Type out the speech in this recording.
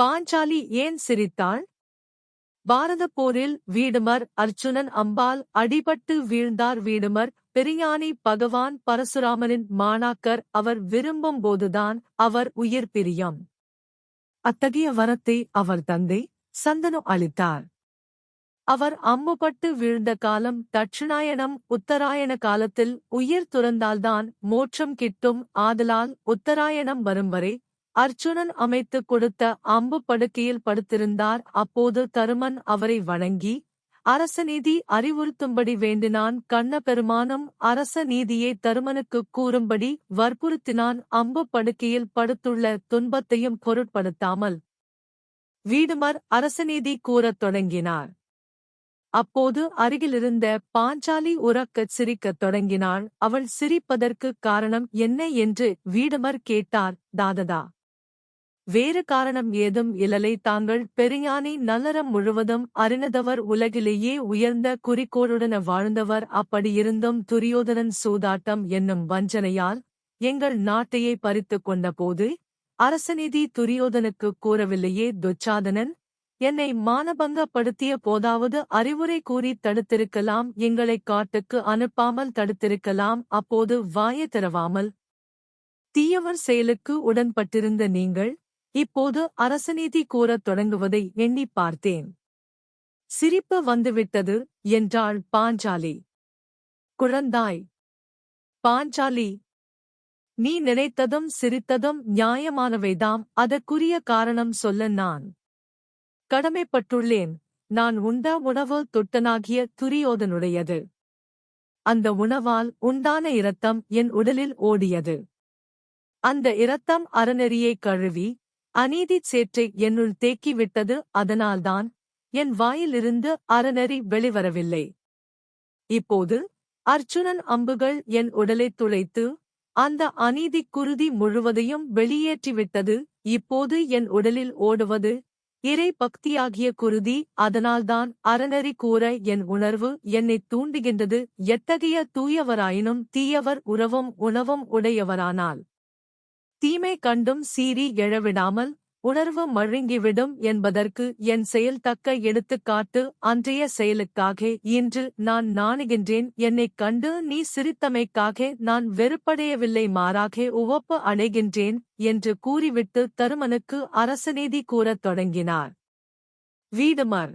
பாஞ்சாலி ஏன் சிரித்தாள்? பாரதப் போரில் வீடுமர் அர்ச்சுனன் அம்பால் அடிபட்டு வீழ்ந்தார். வீடுமர் பெரியானி பகவான் பரசுராமனின் மாணாக்கர். அவர் விரும்பும் போதுதான் அவர் உயிர் பிரியம். அத்தகைய வரத்தை அவர் தந்தை சந்தனு அளித்தார். அவர் அம்புபட்டு வீழ்ந்த காலம் தட்சிணாயனம். உத்தராயண காலத்தில் உயிர் துறந்தால்தான் மோட்சம் கிட்டும். ஆதலால் உத்தராயணம் வரும் வரை அர்ச்சுனன் அமைத்துக் கொடுத்த அம்பு படுக்கையில் படுத்திருந்தார். அப்போது தருமன் அவரை வணங்கி அரச நீதி அறிவுறுத்தும்படி வேண்டினான். கண்ண பெருமானும் அரச நீதியை தருமனுக்குக் கூறும்படி வற்புறுத்தினான். அம்பு படுக்கையில் படுத்துள்ள துன்பத்தையும் பொருட்படுத்தாமல் வீடுமர் அரசநீதி கூறத் தொடங்கினார். அப்போது அருகிலிருந்த பாஞ்சாலி உரக்கச் சிரிக்கத் தொடங்கினாள். அவள் சிரிப்பதற்குக் காரணம் என்ன என்று வீடுமர் கேட்டார். தாததா, வேறு காரணம் ஏதும் இல்லலை. தாங்கள் பெரியானி நல்லறம் முழுவதும் அறிந்தவர், உலகிலேயே உயர்ந்த குறிக்கோளுடன் வாழ்ந்தவர். அப்படியிருந்தும் துரியோதனன் சூதாட்டம் என்னும் வஞ்சனையால் எங்கள் நாட்டையே பறித்துக் கொண்டபோது அரசநீதி துரியோதனுக்குக் கூறவில்லையே. துச்சாதனன் என்னை மானபங்கப்படுத்திய போதாவது அறிவுரை கூறி தடுத்திருக்கலாம். எங்களைக் காட்டுக்கு அனுப்பாமல் தடுத்திருக்கலாம். அப்போது வாயை திறவாமல் தீயவர் செயலுக்கு உடன்பட்டிருந்த நீங்கள் இப்போது அரசநீதி கூறத் தொடங்குவதை எண்ணிப் பார்த்தேன். சிரிப்பு வந்துவிட்டது என்றாள் பாஞ்சாலி. குழந்தாய் பாஞ்சாலி, நீ நினைத்ததும் சிரித்ததும் நியாயமானவைதாம். அதற்குரிய காரணம் சொல்ல நான் கடமைப்பட்டுள்ளேன். நான் உண்ட உணவு துட்டனாகிய துரியோதனுடையது. அந்த உணவால் உண்டான இரத்தம் என் உடலில் ஓடியது. அந்த இரத்தம் அறநெறியைக் கழுவி அநீதிச் சேற்றை என்னுள் தேக்கிவிட்டது. அதனால்தான் என் வாயிலிருந்து அறநெறி வெளிவரவில்லை. இப்போது அர்ச்சுனன் அம்புகள் என் உடலைத் துளைத்து அந்த அநீதிக் குருதி முழுவதையும் வெளியேற்றிவிட்டது. இப்போது என் உடலில் ஓடுவது இறை பக்தியாகிய குருதி. அதனால்தான் அறநெறி கூற என் உணர்வு என்னைத் தூண்டுகின்றது. எத்தகைய தூயவராயினும் தீயவர் உறவும் உணவும் உடையவரானால் தீமை கண்டும் சீறி எழவிடாமல் உணர்வு மழுங்கிவிடும் என்பதற்கு என் செயல் தக்க எடுத்துக்காட்டு. அன்றைய செயலுக்காக இன்று நான் நாணுகின்றேன். என்னைக் கண்டு நீ சிரித்தமைக்காக நான் வெறுப்படையவில்லை, மாறாக உவப்பு அடைகின்றேன் என்று கூறிவிட்டு தருமனுக்கு அரசநீதி கூறத் தொடங்கினார். வீடுமர்